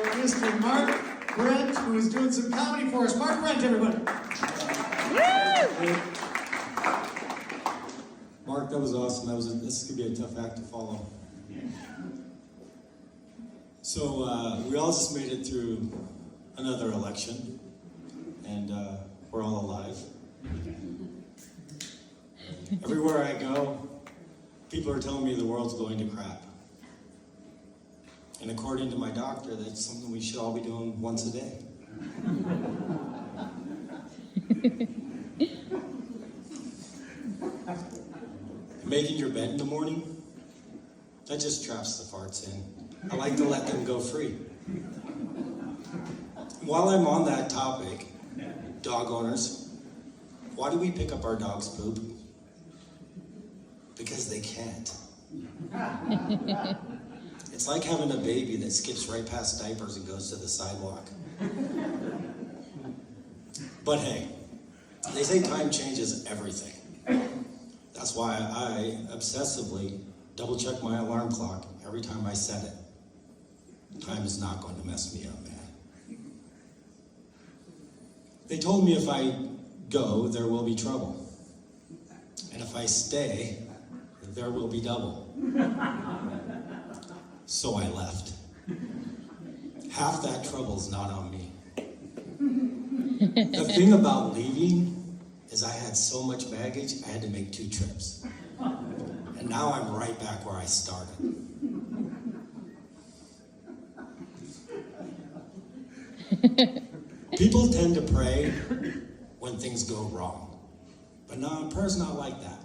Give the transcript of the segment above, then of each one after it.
for Mr. Mark Brent, who is doing some comedy for us. Mark Brent, everybody. Mark, that was awesome. This is going to be a tough act to follow. So we all just made it through another election, and we're all alive. Everywhere I go, people are telling me the world's going to crap. And according to my doctor, that's something we should all be doing once a day. Making your bed in the morning, that just traps the farts in. I like to let them go free. While I'm on that topic, dog owners, why do we pick up our dog's poop? Because they can't. It's like having a baby that skips right past diapers and goes to the sidewalk. But hey, they say time changes everything. That's why I obsessively double check my alarm clock every time I set it. Time is not going to mess me up, man. They told me if I go, there will be trouble. And if I stay, there will be double. So I left. Half that trouble's not on me. The thing about leaving is I had so much baggage, I had to make 2 trips. And now I'm right back where I started. People tend to pray when things go wrong. But no, prayer's not like that.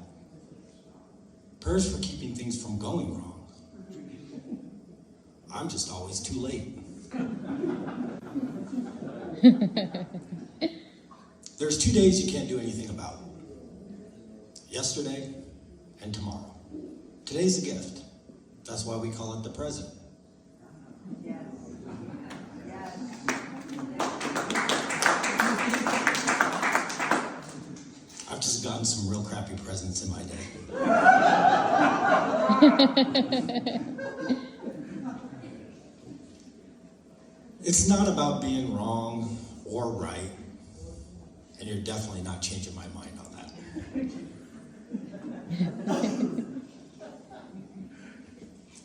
Prayer's for keeping things from going wrong. I'm just always too late. There's 2 days you can't do anything about. Yesterday and tomorrow. Today's a gift. That's why we call it the present. Yes. Yes. I've just gotten some real crappy presents in my day. It's not about being wrong or right, and you're definitely not changing my mind on that.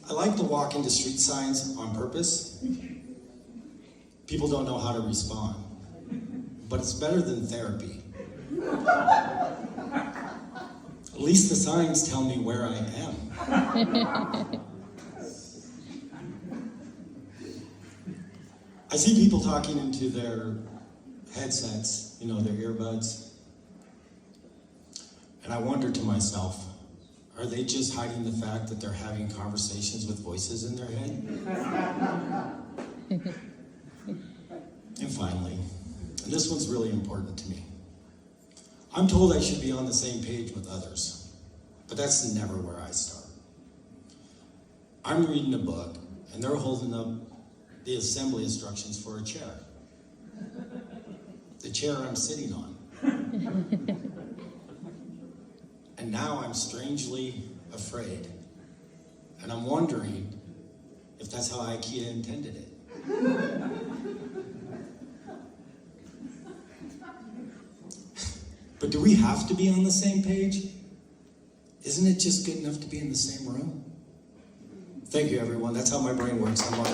I like to walk into street signs on purpose. People don't know how to respond, but it's better than therapy. At least the signs tell me where I am. I see people talking into their headsets, their earbuds, and I wonder to myself, are they just hiding the fact that they're having conversations with voices in their head? And finally, and this one's really important to me, I'm told I should be on the same page with others, but that's never where I start. I'm reading a book, and they're holding up the assembly instructions for a chair. The chair I'm sitting on. And now I'm strangely afraid. And I'm wondering if that's how IKEA intended it. But do we have to be on the same page? Isn't it just good enough to be in the same room? Thank you, everyone. That's how my brain works. I'm on